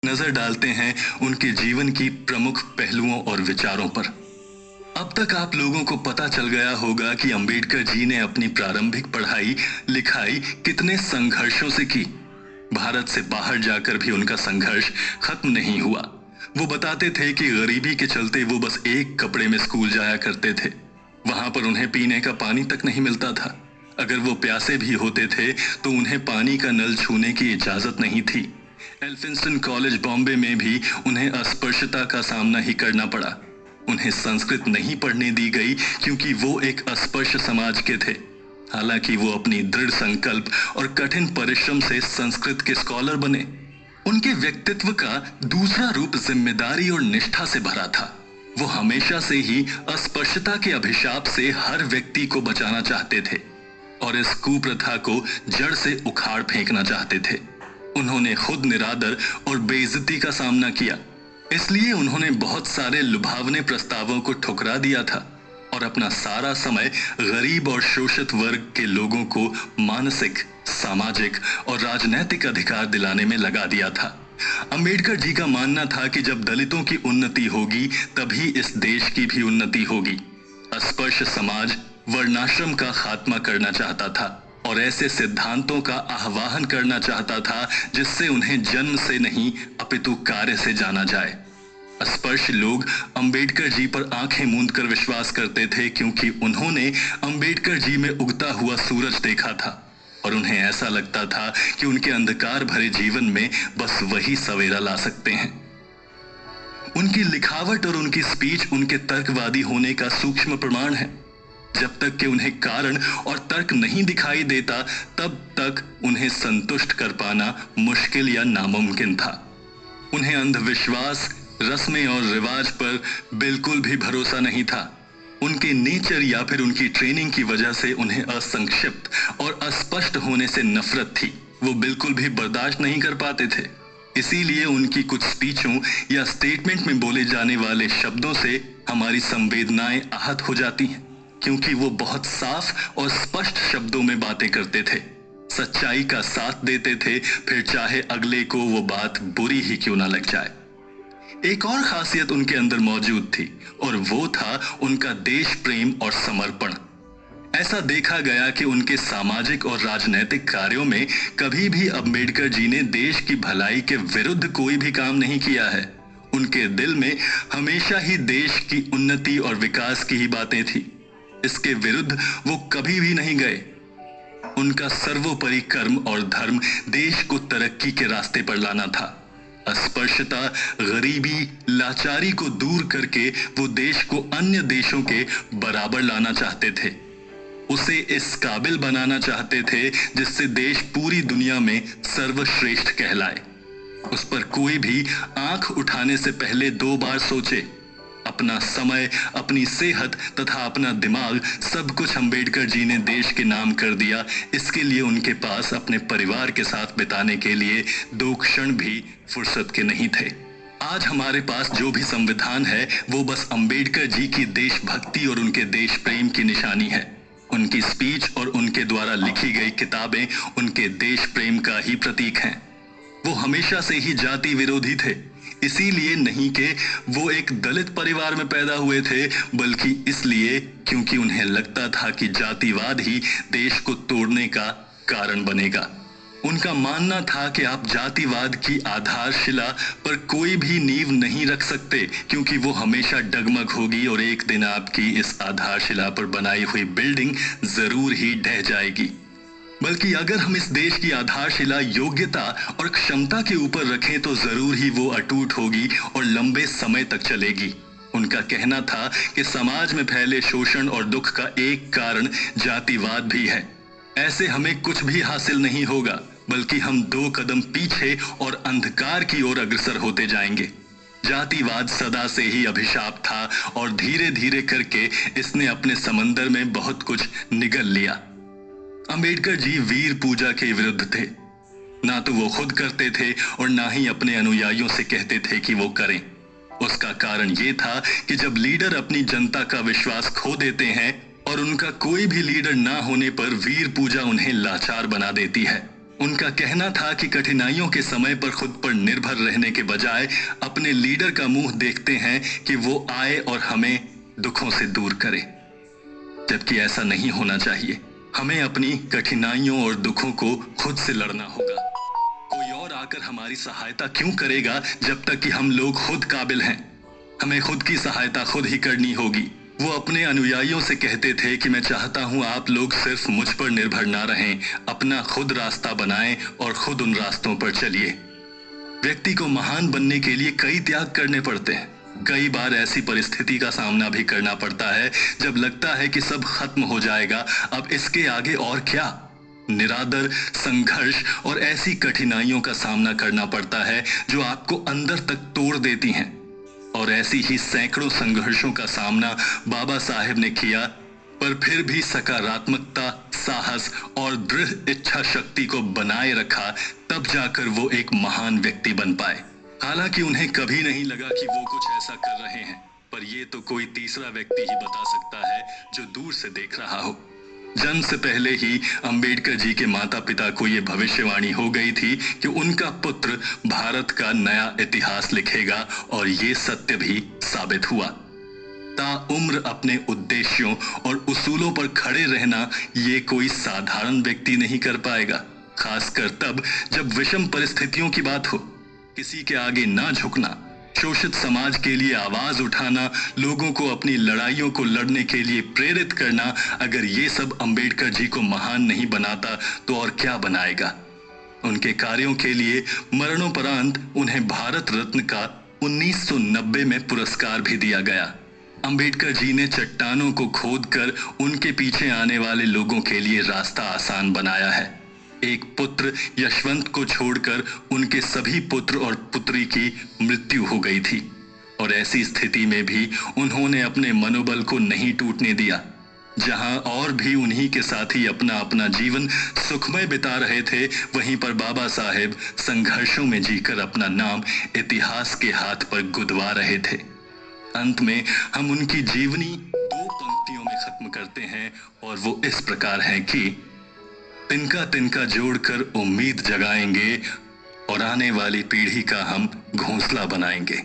नजर डालते हैं उनके जीवन की प्रमुख पहलुओं और विचारों पर। अब तक आप लोगों को पता चल गया होगा कि अंबेडकर जी ने अपनी प्रारंभिक पढ़ाई लिखाई कितने संघर्षों से की। भारत से बाहर जाकर भी उनका संघर्ष खत्म नहीं हुआ। वो बताते थे कि गरीबी के चलते वो बस एक कपड़े में स्कूल जाया करते थे। वहां पर उन्हें पीने का पानी तक नहीं मिलता था। अगर वो प्यासे भी होते थे तो उन्हें पानी का नल छूने की इजाजत नहीं थी। एल्फिंस्टन कॉलेज बॉम्बे में भी उन्हें अस्पृश्यता का सामना ही करना पड़ा। उन्हें संस्कृत नहीं पढ़ने दी गई क्योंकि वो एक अस्पृश्य समाज के थे। हालांकि वो अपनी दृढ़ संकल्प और कठिन परिश्रम से संस्कृत के स्कॉलर बने। उनके व्यक्तित्व का दूसरा रूप जिम्मेदारी और निष्ठा से भरा था। वो हमेशा से ही अस्पृश्यता के अभिशाप से हर व्यक्ति को बचाना चाहते थे और इस कुप्रथा को जड़ से उखाड़ फेंकना चाहते थे। उन्होंने खुद निरादर और बेइज्जती का सामना किया, इसलिए उन्होंने बहुत सारे लुभावने प्रस्तावों को ठुकरा दिया था और अपना सारा समय गरीब और शोषित वर्ग के लोगों को मानसिक, सामाजिक और राजनैतिक अधिकार दिलाने में लगा दिया था। अंबेडकर जी का मानना था कि जब दलितों की उन्नति होगी तभी इस देश की भी उन्नति होगी। अस्पृश्य समाज वर्णाश्रम का खात्मा करना चाहता था और ऐसे सिद्धांतों का आह्वान करना चाहता था जिससे उन्हें जन्म से नहीं अपितु कार्य से जाना जाए। अस्पृश्य लोग अंबेडकर जी पर आंखें मूंद कर विश्वास करते थे क्योंकि उन्होंने अंबेडकर जी में उगता हुआ सूरज देखा था और उन्हें ऐसा लगता था कि उनके अंधकार भरे जीवन में बस वही सवेरा ला सकते हैं। उनकी लिखावट और उनकी स्पीच उनके तर्कवादी होने का सूक्ष्म प्रमाण है। जब तक कि उन्हें कारण और तर्क नहीं दिखाई देता तब तक उन्हें संतुष्ट कर पाना मुश्किल या नामुमकिन था। उन्हें अंधविश्वास, रस्में और रिवाज पर बिल्कुल भी भरोसा नहीं था। उनके नेचर या फिर उनकी ट्रेनिंग की वजह से उन्हें असंक्षिप्त और अस्पष्ट होने से नफरत थी। वो बिल्कुल भी बर्दाश्त नहीं कर पाते थे। इसीलिए उनकी कुछ स्पीचों या स्टेटमेंट में बोले जाने वाले शब्दों से हमारी संवेदनाएं आहत हो जाती हैं, क्योंकि वो बहुत साफ और स्पष्ट शब्दों में बातें करते थे, सच्चाई का साथ देते थे, फिर चाहे अगले को वो बात बुरी ही क्यों ना लग जाए। एक और खासियत उनके अंदर मौजूद थी और वो था उनका देश प्रेम और समर्पण। ऐसा देखा गया कि उनके सामाजिक और राजनीतिक कार्यों में कभी भी अंबेडकर जी ने देश की भलाई के विरुद्ध कोई भी काम नहीं किया है। उनके दिल में हमेशा ही देश की उन्नति और विकास की ही बातें थी। इसके विरुद्ध वो कभी भी नहीं गए। उनका सर्वोपरि कर्म और धर्म देश को तरक्की के रास्ते पर लाना था। अस्पृश्यता, गरीबी, लाचारी को दूर करके वो देश को अन्य देशों के बराबर लाना चाहते थे। उसे इस काबिल बनाना चाहते थे जिससे देश पूरी दुनिया में सर्वश्रेष्ठ कहलाए। उस पर कोई भी आंख उठाने से पहले 2 बार सोचे। अपना समय, अपनी सेहत तथा अपना दिमाग सब कुछ अंबेडकर जी ने देश के नाम कर दिया। इसके लिए उनके पास अपने परिवार के साथ बिताने के लिए 2 क्षण भी फुर्सत के नहीं थे। आज हमारे पास जो भी संविधान है वो बस अंबेडकर जी की देशभक्ति और उनके देश प्रेम की निशानी है। उनकी स्पीच और उनके द्वारा लिखी गई किताबें उनके देश प्रेम का ही प्रतीक हैं। वो हमेशा से ही जाति विरोधी थे, इसीलिए नहीं कि वो एक दलित परिवार में पैदा हुए थे, बल्कि इसलिए क्योंकि उन्हें लगता था कि जातिवाद ही देश को तोड़ने का कारण बनेगा। उनका मानना था कि आप जातिवाद की आधारशिला पर कोई भी नींव नहीं रख सकते, क्योंकि वो हमेशा डगमग होगी और एक दिन आपकी इस आधारशिला पर बनाई हुई बिल्डिंग जरूर ही ढह जाएगी। बल्कि अगर हम इस देश की आधारशिला योग्यता और क्षमता के ऊपर रखें तो जरूर ही वो अटूट होगी और लंबे समय तक चलेगी। उनका कहना था कि समाज में फैले शोषण और दुख का एक कारण जातिवाद भी है। ऐसे हमें कुछ भी हासिल नहीं होगा, बल्कि हम 2 कदम पीछे और अंधकार की ओर अग्रसर होते जाएंगे। जातिवाद सदा से ही अभिशाप था और धीरे धीरे करके इसने अपने समंदर में बहुत कुछ निगल लिया। अंबेडकर जी वीर पूजा के विरुद्ध थे। ना तो वो खुद करते थे और ना ही अपने अनुयायियों से कहते थे कि वो करें। उसका कारण ये था कि जब लीडर अपनी जनता का विश्वास खो देते हैं और उनका कोई भी लीडर ना होने पर वीर पूजा उन्हें लाचार बना देती है। उनका कहना था कि कठिनाइयों के समय पर खुद पर निर्भर रहने के बजाय अपने लीडर का मुंह देखते हैं कि वो आए और हमें दुखों से दूर करे, जबकि ऐसा नहीं होना चाहिए। हमें अपनी कठिनाइयों और दुखों को खुद से लड़ना होगा। कोई और आकर हमारी सहायता क्यों करेगा जब तक कि हम लोग खुद काबिल हैं। हमें खुद की सहायता खुद ही करनी होगी। वो अपने अनुयायियों से कहते थे कि मैं चाहता हूं आप लोग सिर्फ मुझ पर निर्भर ना रहें, अपना खुद रास्ता बनाएं और खुद उन रास्तों पर चलिए। व्यक्ति को महान बनने के लिए कई त्याग करने पड़ते हैं। कई बार ऐसी परिस्थिति का सामना भी करना पड़ता है जब लगता है कि सब खत्म हो जाएगा, अब इसके आगे और क्या। निरादर, संघर्ष और ऐसी कठिनाइयों का सामना करना पड़ता है जो आपको अंदर तक तोड़ देती हैं। और ऐसी ही सैकड़ों संघर्षों का सामना बाबा साहेब ने किया, पर फिर भी सकारात्मकता, साहस और दृढ़ इच्छा शक्ति को बनाए रखा, तब जाकर वो एक महान व्यक्ति बन पाए। हालांकि उन्हें कभी नहीं लगा कि वो कुछ ऐसा कर रहे हैं, पर ये तो कोई तीसरा व्यक्ति ही बता सकता है जो दूर से देख रहा हो। जन्म से पहले ही अंबेडकर जी के माता पिता को ये भविष्यवाणी हो गई थी कि उनका पुत्र भारत का नया इतिहास लिखेगा, और ये सत्य भी साबित हुआ। ताउम्र अपने उद्देश्यों और उसूलों पर खड़े रहना ये कोई साधारण व्यक्ति नहीं कर पाएगा, खासकर तब जब विषम परिस्थितियों की बात हो। किसी के आगे ना झुकना, शोषित समाज के लिए आवाज उठाना, लोगों को अपनी लड़ाइयों को लड़ने के लिए प्रेरित करना, अगर ये सब अंबेडकर जी को महान नहीं बनाता तो और क्या बनाएगा। उनके कार्यों के लिए मरणोपरांत उन्हें भारत रत्न का 1990 में पुरस्कार भी दिया गया। अंबेडकर जी ने चट्टानों को खोदकर उनके पीछे आने वाले लोगों के लिए रास्ता आसान बनाया है। एक पुत्र यशवंत को छोड़कर उनके सभी पुत्र और पुत्री की मृत्यु हो गई थी, और ऐसी स्थिति में भी उन्होंने अपने मनोबल को नहीं टूटने दिया। जहां और भी उन्हीं के साथी अपना अपना जीवन सुखमय बिता रहे थे, वहीं पर बाबा साहेब संघर्षों में जीकर अपना नाम इतिहास के हाथ पर गुदवा रहे थे। अंत में हम उनकी जीवनी 2 पंक्तियों में खत्म करते हैं, और वो इस प्रकार है कि तिनका तिनका जोड़कर उम्मीद जगाएंगे और आने वाली पीढ़ी का हम घोंसला बनाएंगे।